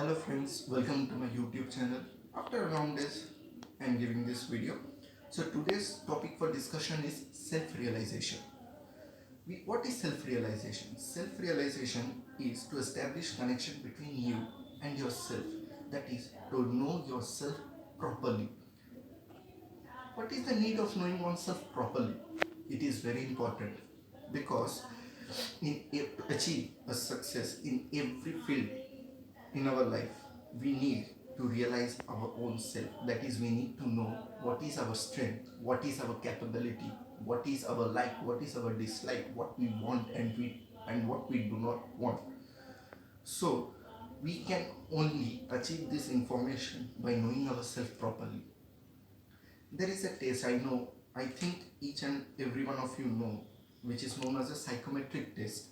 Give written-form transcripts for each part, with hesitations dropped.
Hello friends, welcome to my YouTube channel. After a long days, I am giving this video. So today's topic for discussion is self-realization. What is self-realization? Self-realization is to establish connection between you and yourself. That is to know yourself properly. What is the need of knowing oneself properly? It is very important because to achieve a success in every field in our life, we need to realize our own self. That is, we need to know what is our strength, what is our capability, what is our like, what is our dislike, what we want and what we do not want. So we can only achieve this information by knowing ourselves properly. There is a test, I know, I think each and every one of you know, which is known as a psychometric test.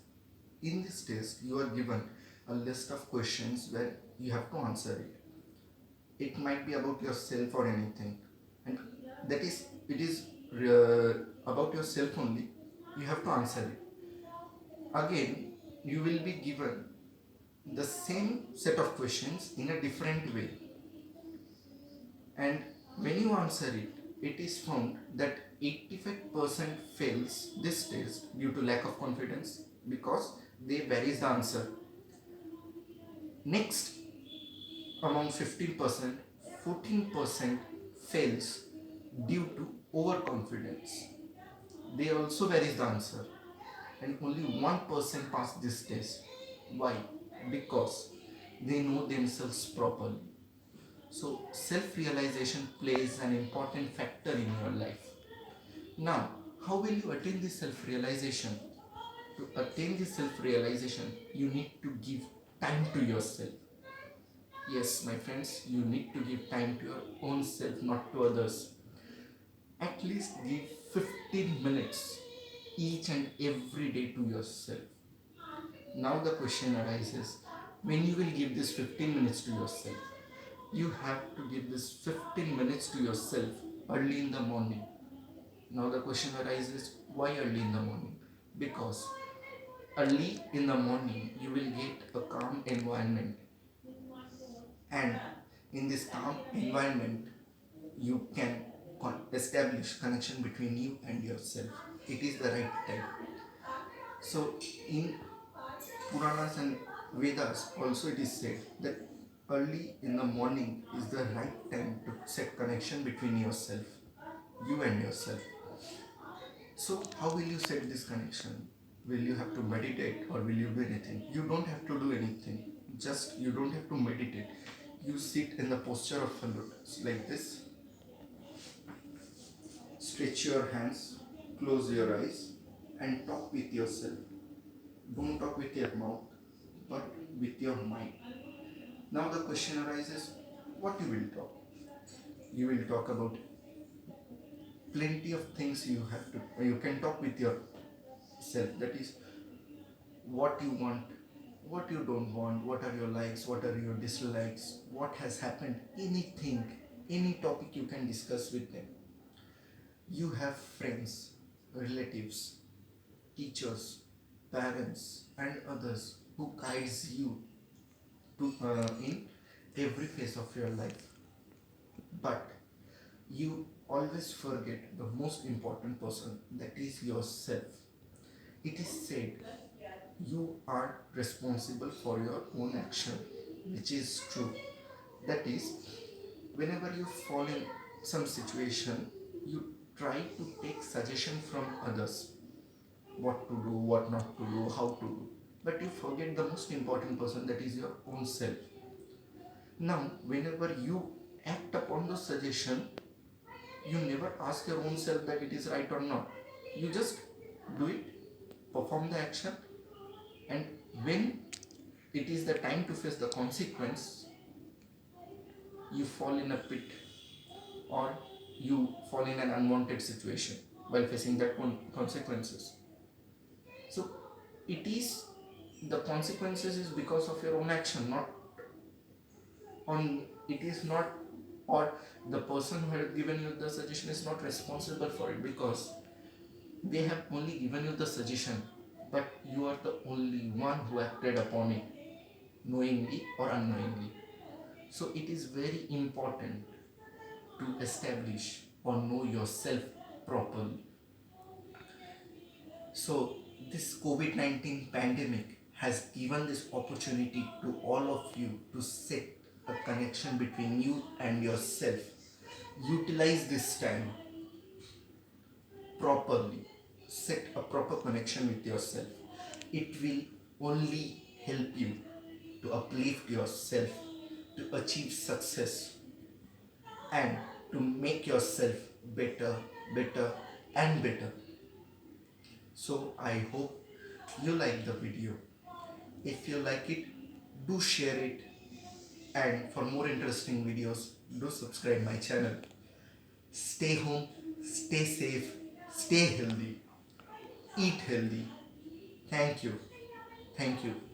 In this test, you are given a list of questions where you have to answer it. It might be about yourself or anything, and that is it is about yourself only. You have to answer it. Again, you will be given the same set of questions in a different way, and when you answer it, it is found that 85% fails this test due to lack of confidence because they varies the answer. Next, among 15%, 14% fails due to overconfidence. They also varies the answer, and only 1% pass this test. Why? Because they know themselves properly. So self-realization plays an important factor in your life. Now, how will you attain this self-realization? To attain this self-realization, you need to give time to yourself. Yes, my friends, you need to give time to your own self, not to others. At least give 15 minutes each and every day to yourself. Now the question arises, when you will give this 15 minutes to yourself, you have to give this 15 minutes to yourself early in the morning. Now the question arises, why early in the morning? Because early in the morning you will get a calm environment, and in this calm environment you can establish connection between you and yourself. It is the right time. So in Puranas and Vedas also it is said that early in the morning is the right time to set connection between yourself, you and yourself. So how will you set this connection? Will you have to meditate or will you do anything? You don't have to do anything. Just you don't have to meditate. You sit in the posture of a lotus like this. Stretch your hands, close your eyes, and talk with yourself. Don't talk with your mouth, but with your mind. Now the question arises, what you will talk? You will talk about plenty of things. You can talk with yourself. That is what you want, what you don't want, what are your likes, what are your dislikes, what has happened, anything, any topic you can discuss with them. You have friends, relatives, teachers, parents, and others who guides you in every phase of your life. But you always forget the most important person, that is yourself. It is said you are responsible for your own action, which is true. That is, whenever you fall in some situation, you try to take suggestion from others, what to do, what not to do, how to do, but you forget the most important person, that is your own self. Now, whenever you act upon the suggestion, you never ask your own self that it is right or not. You just do it, perform the action, and when it is the time to face the consequence, you fall in a pit or you fall in an unwanted situation while facing that consequences. So it is, the consequences is because of your own action, not on, it is not, or the person who had given you the suggestion is not responsible for it, because they have only given you the suggestion, but you are the only one who acted upon it. knowingly or unknowingly. So it is very important to establish or know yourself properly. So this COVID-19 pandemic has given this opportunity to all of you to set a connection between you and yourself. Utilize this time properly. Set a proper connection with yourself. It will only help you to uplift yourself, to achieve success, and to make yourself better, better, and better. So I hope you like the video. If you like it, do share it, and for more interesting videos, do subscribe my channel. Stay home, stay safe, stay healthy, eat healthy. Thank you. Thank you.